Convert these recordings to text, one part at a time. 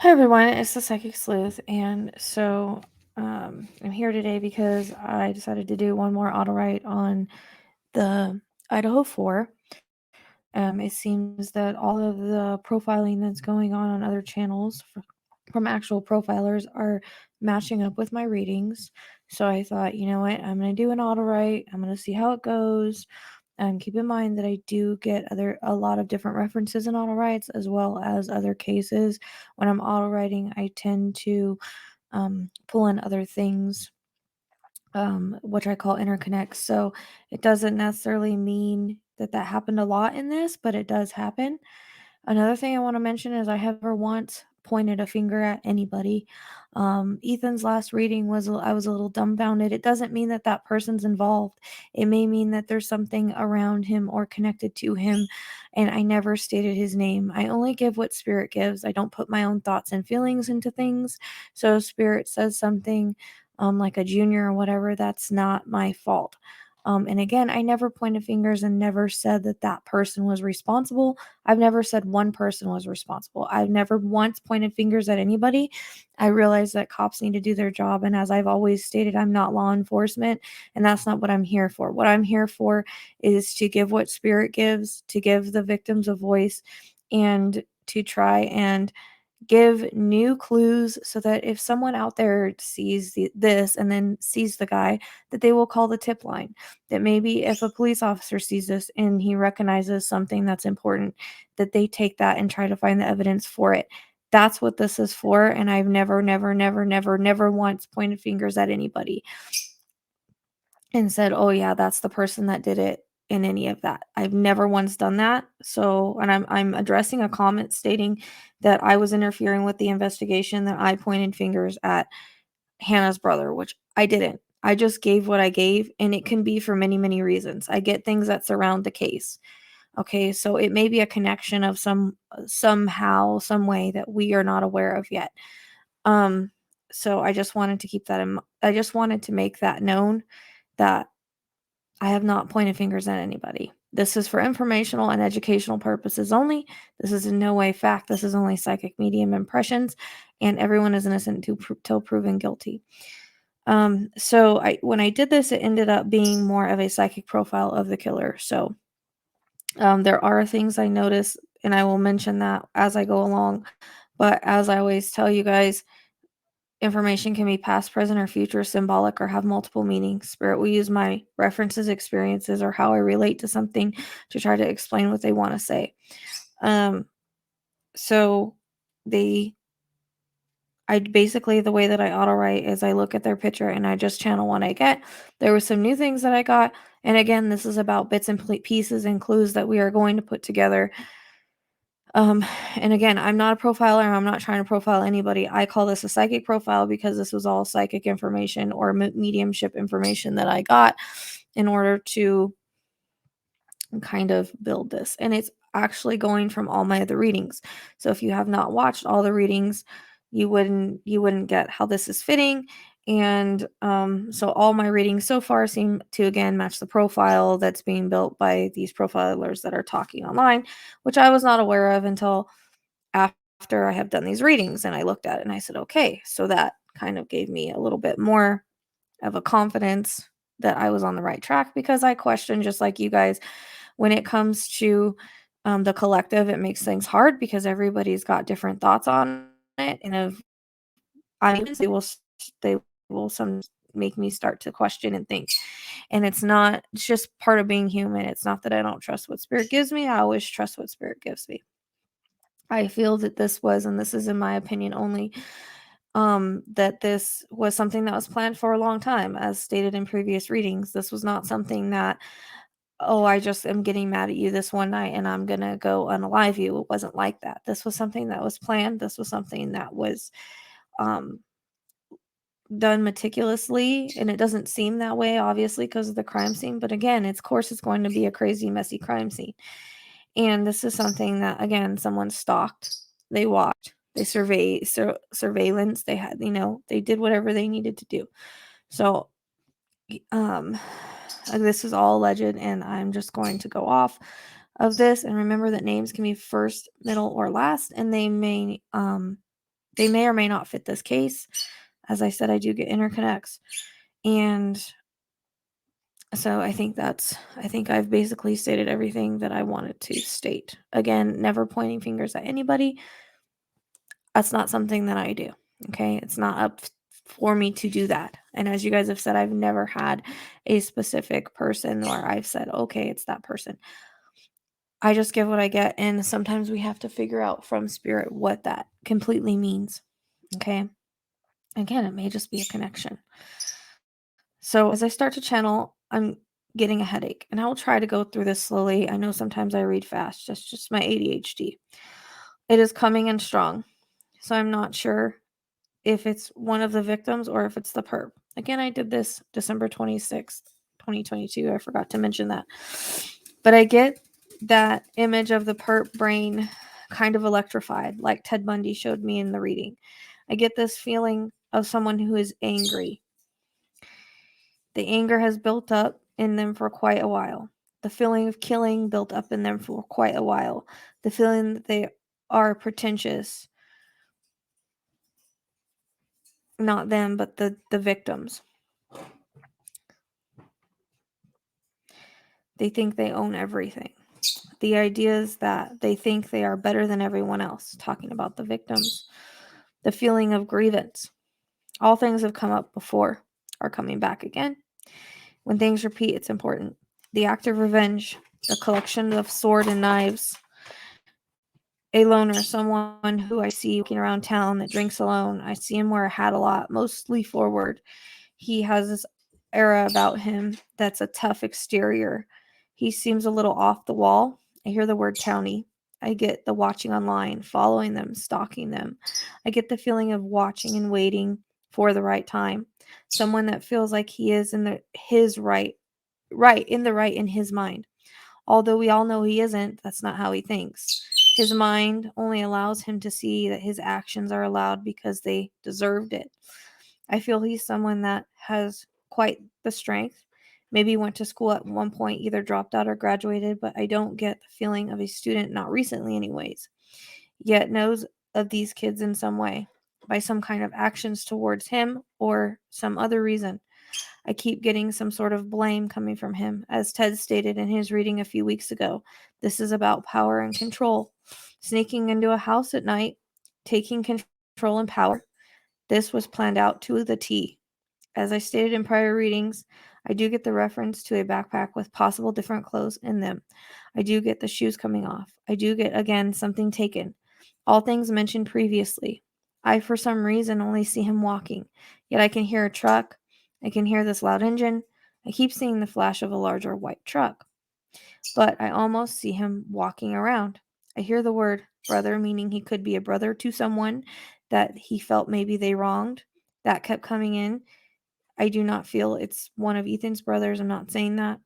Hi everyone, it's the Psychic Sleuth, and I'm here today because I decided to do one more auto write on the Idaho 4. It seems that all of the profiling that's going on other channels from actual profilers are matching up with my readings. So I thought, you know what, I'm going to do an auto write. I'm going to see how it goes. Keep in mind that I do get a lot of different references in auto writes as well as other cases. When I'm auto writing, I tend to pull in other things, which I call interconnects. So it doesn't necessarily mean that happened a lot in this, but it does happen. Another thing I want to mention is I have never once pointed a finger at anybody. Ethan's last reading I was a little dumbfounded. It doesn't mean that person's involved. It may mean that there's something around him or connected to him, and I never stated his name. I only give what spirit gives. I don't put my own thoughts and feelings into things. So if spirit says something, like a junior or whatever, that's not my fault. And again, I never pointed fingers and never said that person was responsible. I've never said one person was responsible. I've never once pointed fingers at anybody. I realize that cops need to do their job. And as I've always stated, I'm not law enforcement, and that's not what I'm here for. What I'm here for is to give what spirit gives, to give the victims a voice, and to try and give new clues so that if someone out there sees this and then sees the guy, that they will call the tip line. That maybe if a police officer sees this and he recognizes something that's important, that they take that and try to find the evidence for it. That's what this is for. And I've never once pointed fingers at anybody and said, "Oh yeah, that's the person that did it," in any of that. I've never once done that. So, and I'm addressing a comment stating that I was interfering with the investigation, that I pointed fingers at Hannah's brother, which I didn't. I just gave what I gave, and it can be for many, many reasons. I get things that surround the case. Okay, so it may be a connection of somehow, some way that we are not aware of yet. Um, so I just wanted to keep that in. I just wanted to make that known that I have not pointed fingers at anybody. This is for informational and educational purposes only. This is in no way fact. This is only psychic medium impressions, and everyone is innocent till proven guilty. So when I did this, it ended up being more of a psychic profile of the killer. So there are things I notice, and I will mention that as I go along. But as I always tell you guys, information can be past, present, or future, symbolic, or have multiple meanings. Spirit will use my references, experiences, or how I relate to something to try to explain what they want to say. So I basically, the way that I auto write is I look at their picture and I just channel what I get. There were some new things that I got. And again, this is about bits and pieces and clues that we are going to put together. And again, I'm not a profiler. I'm not trying to profile anybody. I call this a psychic profile because this was all psychic information or mediumship information that I got in order to kind of build this. And it's actually going from all my other readings. So if you have not watched all the readings, you wouldn't get how this is fitting. And so all my readings so far seem to again match the profile that's being built by these profilers that are talking online, which I was not aware of until after I have done these readings. And I looked at it and I said, okay, so that kind of gave me a little bit more of a confidence that I was on the right track, because I question, just like you guys, when it comes to the collective, it makes things hard because everybody's got different thoughts on it. And if they will some make me start to question and think. And it's just part of being human. It's not that I don't trust what spirit gives me. I always trust what spirit gives me. I feel that this was, and this is in my opinion only, that this was something that was planned for a long time, as stated in previous readings. This was not something that, oh, I just am getting mad at you this one night and I'm gonna go unalive you. It wasn't like that. This was something that was planned. This was something that was um, done meticulously, and it doesn't seem that way, obviously, because of the crime scene. But again, of course, it's going to be a crazy, messy crime scene. And this is something that, again, someone stalked, they watched, they surveillance, they had, they did whatever they needed to do. So, this is all alleged, and I'm just going to go off of this. And remember that names can be first, middle, or last, and they may They may or may not fit this case. As I said, I do get interconnects. And so I think I've basically stated everything that I wanted to state. Again, never pointing fingers at anybody. That's not something that I do. Okay. It's not up for me to do that. And as you guys have said, I've never had a specific person where I've said, okay, it's that person. I just give what I get. And sometimes we have to figure out from spirit what that completely means. Okay. Again, it may just be a connection. So as I start to channel, I'm getting a headache, and I will try to go through this slowly. I know sometimes I read fast. That's just my ADHD. It is coming in strong. So I'm not sure if it's one of the victims or if it's the perp. Again, I did this December 26th, 2022. I forgot to mention that. But I get that image of the perp brain kind of electrified, like Ted Bundy showed me in the reading. I get this feeling of someone who is angry. The anger has built up in them for quite a while. The feeling of killing built up in them for quite a while. The feeling that they are pretentious. Not them, but the victims. They think they own everything. The idea is that they think they are better than everyone else, talking about the victims. The feeling of grievance. All things have come up before, are coming back again. When things repeat, it's important. The act of revenge, the collection of sword and knives. A loner, someone who I see walking around town that drinks alone. I see him wear a hat a lot, mostly forward. He has this aura about him that's a tough exterior. He seems a little off the wall. I hear the word townie. I get the watching online, following them, stalking them. I get the feeling of watching and waiting for the right time. Someone that feels like he is in his right in his mind. Although we all know he isn't, that's not how he thinks. His mind only allows him to see that his actions are allowed because they deserved it. I feel he's someone that has quite the strength. Maybe went to school at one point, either dropped out or graduated, but I don't get the feeling of a student, not recently anyways. Yet knows of these kids in some way, by some kind of actions towards him or some other reason. I keep getting some sort of blame coming from him. As Ted stated in his reading a few weeks ago, this is about power and control. Sneaking into a house at night, taking control and power. This was planned out to the T. As I stated in prior readings, I do get the reference to a backpack with possible different clothes in them. I do get the shoes coming off. I do get, again, something taken. All things mentioned previously. I, for some reason, only see him walking, yet I can hear a truck. I can hear this loud engine. I keep seeing the flash of a larger white truck, but I almost see him walking around. I hear the word brother, meaning he could be a brother to someone that he felt maybe they wronged. That kept coming in. I do not feel it's one of Ethan's brothers. I'm not saying that.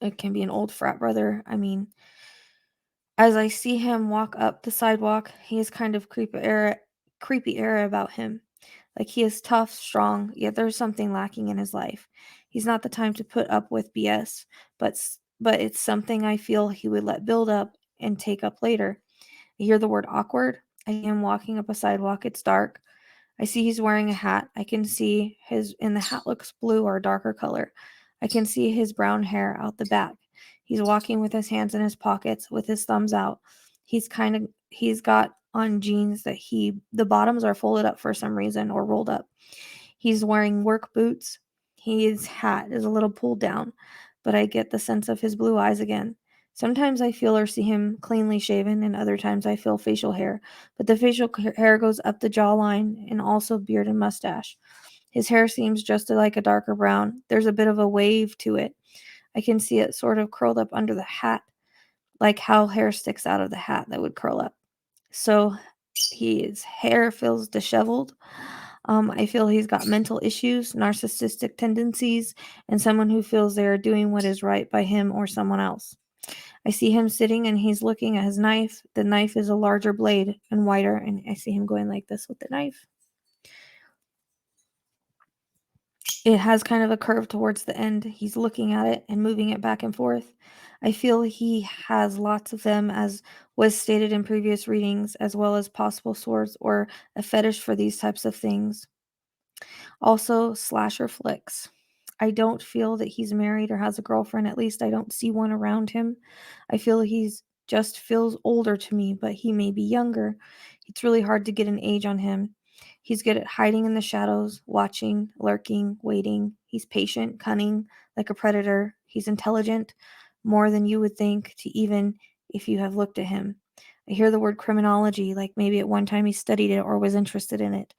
It can be an old frat brother. I mean, as I see him walk up the sidewalk, he has kind of creepy air about him. Like he is tough, strong, yet there's something lacking in his life. He's not the time to put up with BS, but it's something I feel he would let build up and take up later. I hear the word awkward. I see him walking up a sidewalk. It's dark. I see he's wearing a hat. I can see and the hat looks blue or a darker color. I can see his brown hair out the back. He's walking with his hands in his pockets with his thumbs out. He's got on jeans that the bottoms are folded up for some reason or rolled up. He's wearing work boots. His hat is a little pulled down, but I get the sense of his blue eyes again. Sometimes I feel or see him cleanly shaven, and other times I feel facial hair, but the facial hair goes up the jawline and also beard and mustache. His hair seems just like a darker brown. There's a bit of a wave to it. I can see it sort of curled up under the hat, like how hair sticks out of the hat that would curl up. So his hair feels disheveled. I feel he's got mental issues, narcissistic tendencies, and someone who feels they are doing what is right by him or someone else. I see him sitting and he's looking at his knife. The knife is a larger blade and wider, and I see him going like this with the knife. It has kind of a curve towards the end. He's looking at it and moving it back and forth. I feel he has lots of them, as was stated in previous readings, as well as possible swords or a fetish for these types of things. Also, slasher flicks. I don't feel that he's married or has a girlfriend. At least I don't see one around him. I feel he's just feels older to me, but he may be younger. It's really hard to get an age on him. He's good at hiding in the shadows, watching, lurking, waiting. He's patient, cunning, like a predator. He's intelligent, more than you would think, to even if you have looked at him. I hear the word criminology, like maybe at one time he studied it or was interested in it.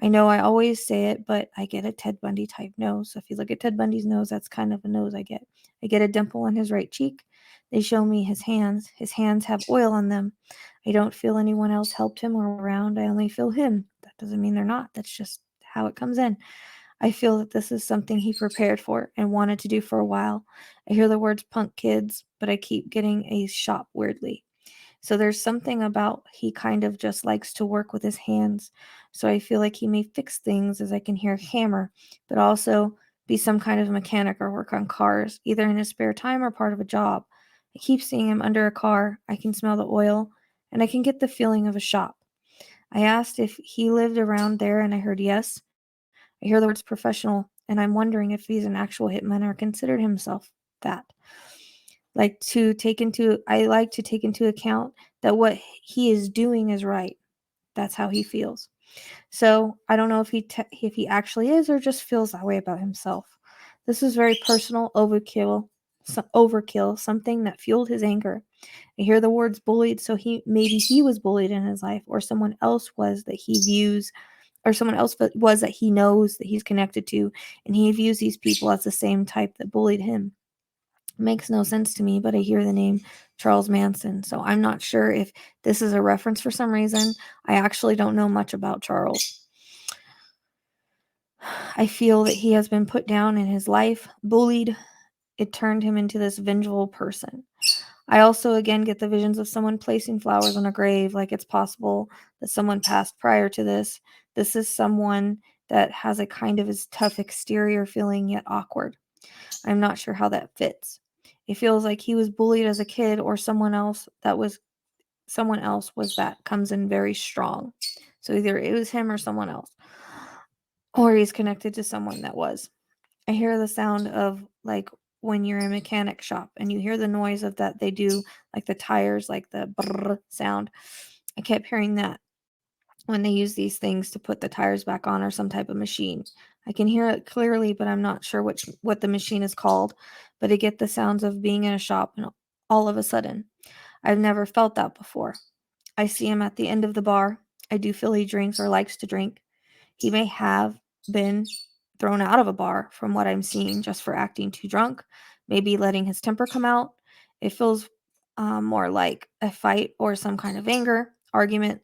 I know I always say it, but I get a Ted Bundy type nose. So if you look at Ted Bundy's nose, that's kind of a nose I get. I get a dimple on his right cheek. They show me his hands. His hands have oil on them. I don't feel anyone else helped him or around. I only feel him. That doesn't mean they're not. That's just how it comes in. I feel that this is something he prepared for and wanted to do for a while. I hear the words punk kids, but I keep getting a shop weirdly. So there's something about he kind of just likes to work with his hands. So I feel like he may fix things, as I can hear hammer, but also be some kind of mechanic or work on cars, either in his spare time or part of a job. I keep seeing him under a car. I can smell the oil, and I can get the feeling of a shop. I asked if he lived around there, and I heard yes. I hear the words professional, and I'm wondering if he's an actual hitman or considered himself that. I like to take into account that what he is doing is right. That's how he feels. So I don't know if he actually is or just feels that way about himself. This is very personal overkill, something that fueled his anger. I hear the words bullied, so maybe he was bullied in his life, or someone else was that he views, or someone else was that he knows that he's connected to, and he views these people as the same type that bullied him. Makes no sense to me, but I hear the name Charles Manson, so I'm not sure if this is a reference for some reason. I actually don't know much about Charles. I feel that he has been put down in his life, bullied. It turned him into this vengeful person. I also again get the visions of someone placing flowers on a grave, like it's possible that someone passed prior to this. This is someone that has a kind of his tough exterior feeling yet awkward. I'm not sure how that fits. It feels like he was bullied as a kid, or someone else was that comes in very strong. So either it was him or someone else, or he's connected to someone that was. I hear the sound of like when you're in a mechanic shop and you hear the noise of that they do, like the tires, like the brrr sound. I kept hearing that when they use these things to put the tires back on, or some type of machine. I can hear it clearly, but I'm not sure what the machine is called. But I get the sounds of being in a shop, and all of a sudden, I've never felt that before. I see him at the end of the bar. I do feel he drinks or likes to drink. He may have been thrown out of a bar from what I'm seeing just for acting too drunk, maybe letting his temper come out. It feels more like a fight or some kind of anger, argument.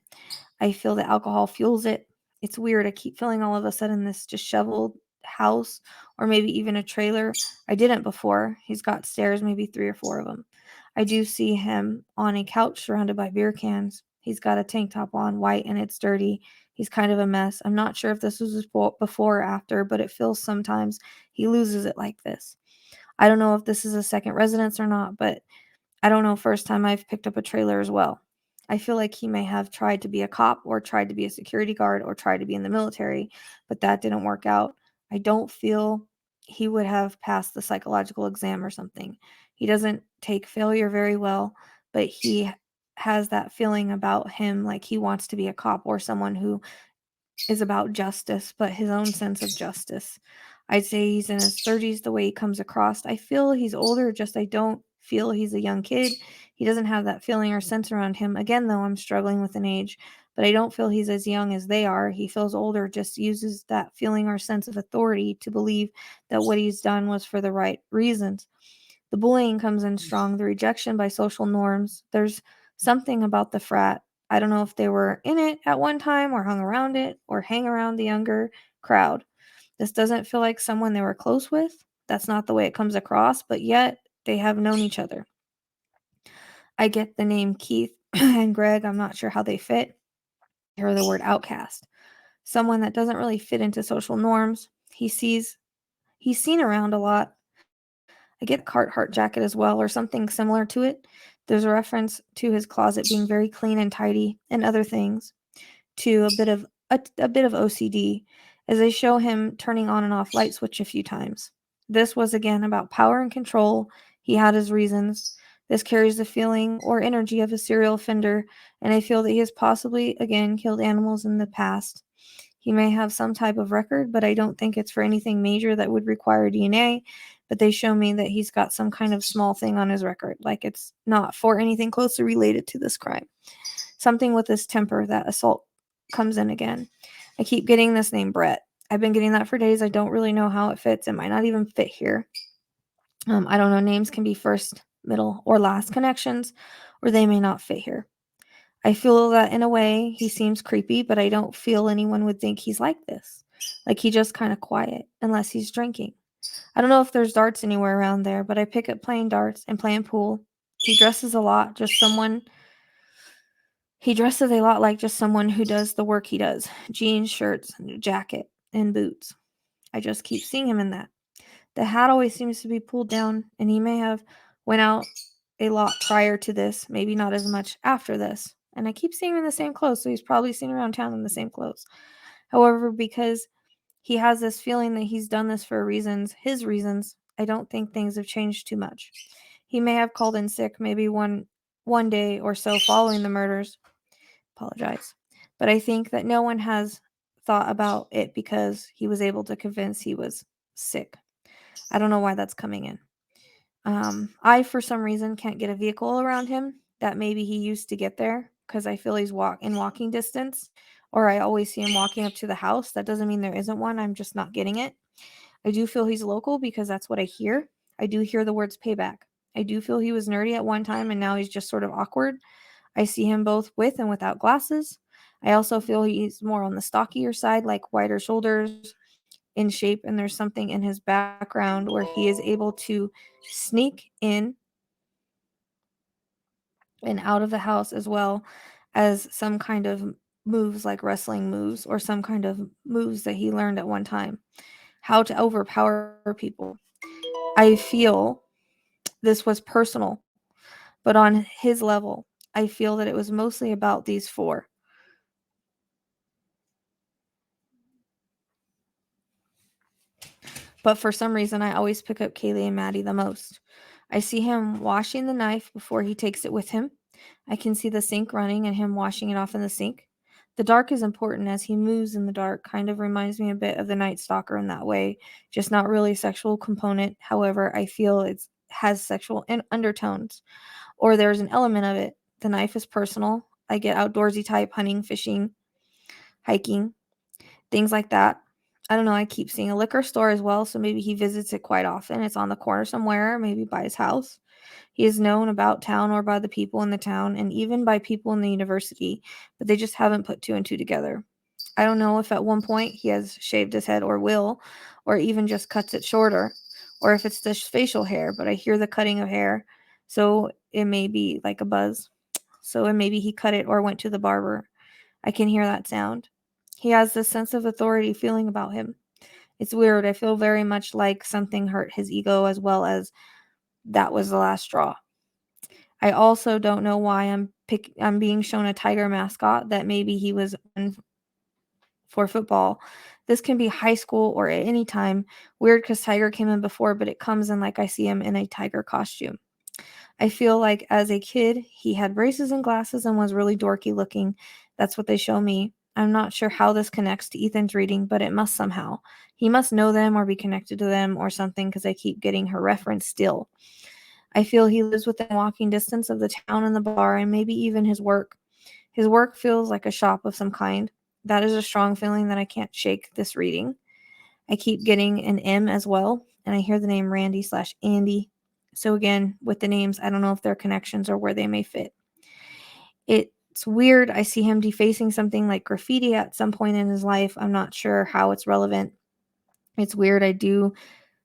I feel that alcohol fuels it. It's weird. I keep feeling all of a sudden this disheveled house, or maybe even a trailer. I didn't before. He's got stairs, maybe 3 or 4 of them. I do see him on a couch surrounded by beer cans. He's got a tank top on, white, and it's dirty. He's kind of a mess. I'm not sure if this was before or after, but it feels sometimes he loses it like this. I don't know if this is a second residence or not, but I don't know first time I've picked up a trailer as well. I feel like he may have tried to be a cop, or tried to be a security guard, or tried to be in the military, but that didn't work out. I don't feel he would have passed the psychological exam or something. He doesn't take failure very well, but he has that feeling about him, like he wants to be a cop or someone who is about justice, but his own sense of justice. I'd say he's in his 30s the way he comes across. I feel he's older, just I don't feel he's a young kid. He doesn't have that feeling or sense around him. Again, though, I'm struggling with an age, but I don't feel he's as young as they are. He feels older, just uses that feeling or sense of authority to believe that what he's done was for the right reasons. The bullying comes in strong, the rejection by social norms. There's something about the frat. I don't know if they were in it at one time or hung around it or hang around the younger crowd. This doesn't feel like someone they were close with. That's not the way it comes across, but yet they have known each other. I get the name Keith and Greg. I'm not sure how they fit. I hear the word outcast. Someone that doesn't really fit into social norms. He sees He's seen around a lot. I get the Carhartt jacket as well, or something similar to it. There's a reference to his closet being very clean and tidy, and other things, to a bit of OCD, as they show him turning on and off light switch a few times. This was again about power and control. He had his reasons. This carries the feeling or energy of a serial offender, and I feel that he has possibly again killed animals in the past. He may have some type of record, but I don't think it's for anything major that would require DNA. But they show me that he's got some kind of small thing on his record, like it's not for anything closely related to this crime. Something with his temper, that assault comes in again. I keep getting this name Brett. I've been getting that for days. I don't really know how it fits. It might not even fit here. I don't know. Names can be first, middle, or last connections, or they may not fit here. I feel that in a way he seems creepy, but I don't feel anyone would think he's like this. Like he just kind of quiet, unless he's drinking. I don't know if there's darts anywhere around there, but I pick up playing darts and playing pool. He dresses a lot, he dresses a lot like just someone who does the work he does. Jeans, shirts, jacket, and boots. I just keep seeing him in that. The hat always seems to be pulled down, and he may have went out a lot prior to this, maybe not as much after this. And I keep seeing him in the same clothes, so he's probably seen around town in the same clothes. However, because he has this feeling that he's done this for his reasons, I don't think things have changed too much. He may have called in sick maybe one day or so following the murders. Apologize. But I think that no one has thought about it because he was able to convince he was sick. I don't know why that's coming in. I, for some reason, can't get a vehicle around him. That maybe he used to get there because I feel he's in walking distance, or I always see him walking up to the house. That doesn't mean there isn't one. I'm just not getting it. I do feel he's local because that's what I hear. I do hear the words payback. I do feel he was nerdy at one time and now he's just sort of awkward. I see him both with and without glasses. I also feel he's more on the stockier side, like wider shoulders, in shape, and there's something in his background where he is able to sneak in and out of the house, as well as some kind of moves like wrestling moves or some kind of moves that he learned at one time, how to overpower people. I feel this was personal, but on his level, I feel that it was mostly about these four. But for some reason, I always pick up Kaylee and Maddie the most. I see him washing the knife before he takes it with him. I can see the sink running and him washing it off in the sink. The dark is important as he moves in the dark, kind of reminds me a bit of the Night Stalker in that way, just not really a sexual component. However, I feel it has sexual undertones, or there's an element of it. The knife is personal. I get outdoorsy type hunting, fishing, hiking, things like that. I don't know. I keep seeing a liquor store as well, so maybe he visits it quite often. It's on the corner somewhere, maybe by his house. He is known about town or by the people in the town, and even by people in the university, but they just haven't put two and two together. I don't know if at one point he has shaved his head or will, or even just cuts it shorter, or if it's just facial hair, but I hear the cutting of hair, so it may be like a buzz. So maybe he cut it or went to the barber. I can hear that sound. He has this sense of authority feeling about him. It's weird. I feel very much like something hurt his ego as well as that was the last straw. I also don't know why I'm being shown a tiger mascot that maybe he was in for football. This can be high school or at any time. Weird because Tiger came in before, but it comes in like I see him in a tiger costume. I feel like as a kid, he had braces and glasses and was really dorky looking. That's what they show me. I'm not sure how this connects to Ethan's reading, but it must somehow. He must know them or be connected to them or something because I keep getting her reference still. I feel he lives within walking distance of the town and the bar and maybe even his work. His work feels like a shop of some kind. That is a strong feeling that I can't shake this reading. I keep getting an M as well, and I hear the name Randy/Andy. So again, with the names, I don't know if they're connections or where they may fit. It's weird. I see him defacing something like graffiti at some point in his life. I'm not sure how it's relevant. It's weird. I do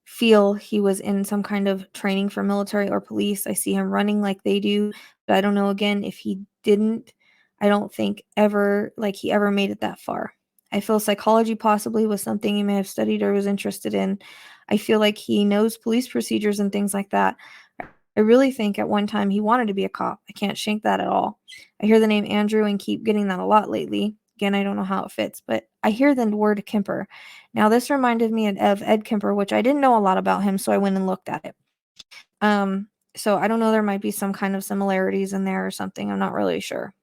feel he was in some kind of training for military or police. I see him running like they do, but I don't know again if he didn't. I don't think he ever made it that far. I feel psychology possibly was something he may have studied or was interested in. I feel like he knows police procedures and things like that. I really think at one time he wanted to be a cop. I can't shake that at all. I hear the name Andrew and keep getting that a lot lately. Again, I don't know how it fits, but I hear the word Kemper. Now, this reminded me of Ed Kemper, which I didn't know a lot about him, so I went and looked at it. So I don't know, there might be some kind of similarities in there or something. I'm not really sure.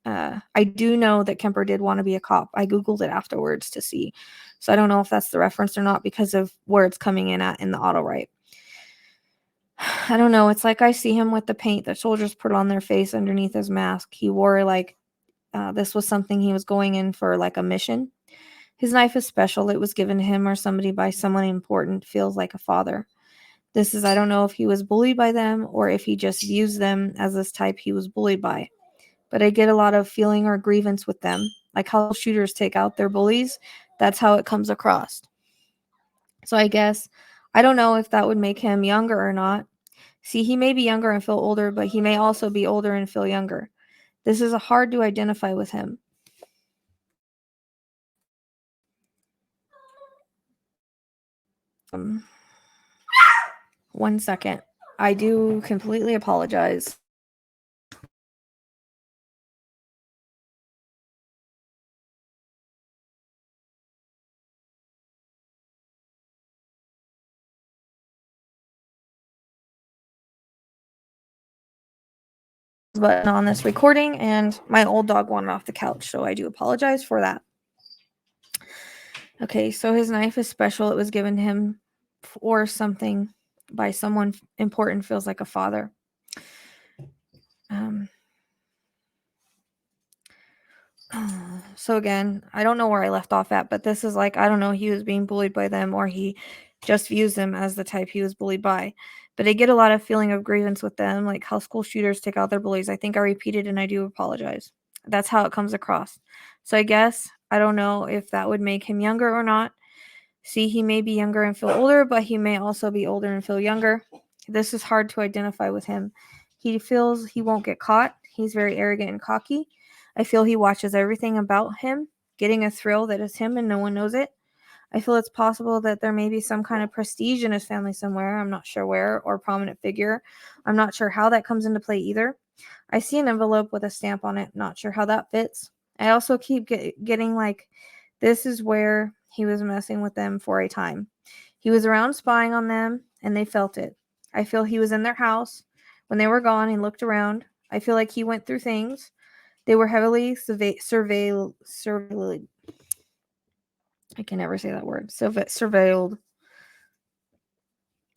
I do know that Kemper did want to be a cop. I Googled it afterwards to see. So I don't know if that's the reference or not because of where it's coming in at in the auto write. I don't know. It's like I see him with the paint that soldiers put on their face underneath his mask. He wore like this was something he was going in for, like a mission. His knife is special. It was given to him or somebody by someone important. Feels like a father. I don't know if he was bullied by them or if he just views them as this type he was bullied by. But I get a lot of feeling or grievance with them. Like how shooters take out their bullies. That's how it comes across. So I guess, I don't know if that would make him younger or not. See, he may be younger and feel older, but he may also be older and feel younger. This is hard to identify with him. One second. I do completely apologize. Button on this recording, and my old dog wanted off the couch, so I do apologize for that. Okay, so his knife is special. It was given to him or something by someone important, feels like a father. So again, I don't know where I left off at, but this is like, I don't know, he was being bullied by them or he just views them as the type he was bullied by. But I get a lot of feeling of grievance with them, like how school shooters take out their bullies. I think I repeated and I do apologize. That's how it comes across. So I guess, I don't know if that would make him younger or not. See, he may be younger and feel older, but he may also be older and feel younger. This is hard to identify with him. He feels he won't get caught. He's very arrogant and cocky. I feel he watches everything about him, getting a thrill that is him and no one knows it. I feel it's possible that there may be some kind of prestige in his family somewhere. I'm not sure where, or prominent figure. I'm not sure how that comes into play either. I see an envelope with a stamp on it. Not sure how that fits. I also keep getting like, this is where he was messing with them for a time. He was around spying on them, and they felt it. I feel he was in their house when they were gone and looked around. I feel like he went through things. They were heavily surveilled. I can never say that word. Surveilled,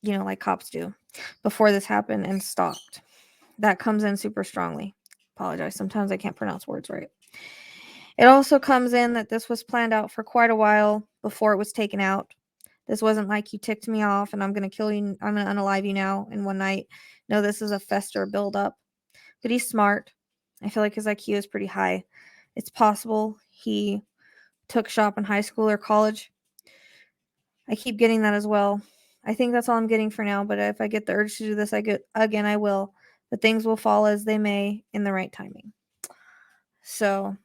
like cops do, before this happened and stopped. That comes in super strongly. Apologize. Sometimes I can't pronounce words right. It also comes in that this was planned out for quite a while before it was taken out. This wasn't like you ticked me off and I'm going to kill you. I'm going to unalive you now in one night. No, this is a fester buildup. But he's smart. I feel like his IQ is pretty high. It's possible he took shop in high school or college. I keep getting that as well. I think that's all I'm getting for now, but if I get the urge to do this, I will. But things will fall as they may in the right timing. So,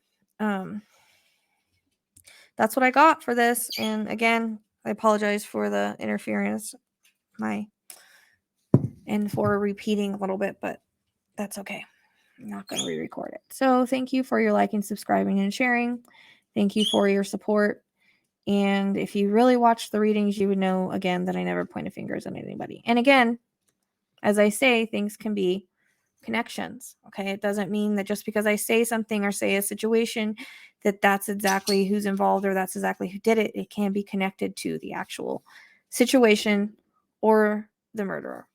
that's what I got for this. And again, I apologize for the interference, and for repeating a little bit, but that's okay. I'm not going to re-record it. So thank you for your liking, subscribing, and sharing. Thank you for your support. And if you really watched the readings, you would know, again, that I never pointed fingers at anybody. And again, as I say, things can be connections. Okay. It doesn't mean that just because I say something or say a situation that that's exactly who's involved or that's exactly who did it. It can be connected to the actual situation or the murderer.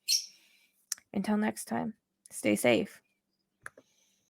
Until next time, stay safe.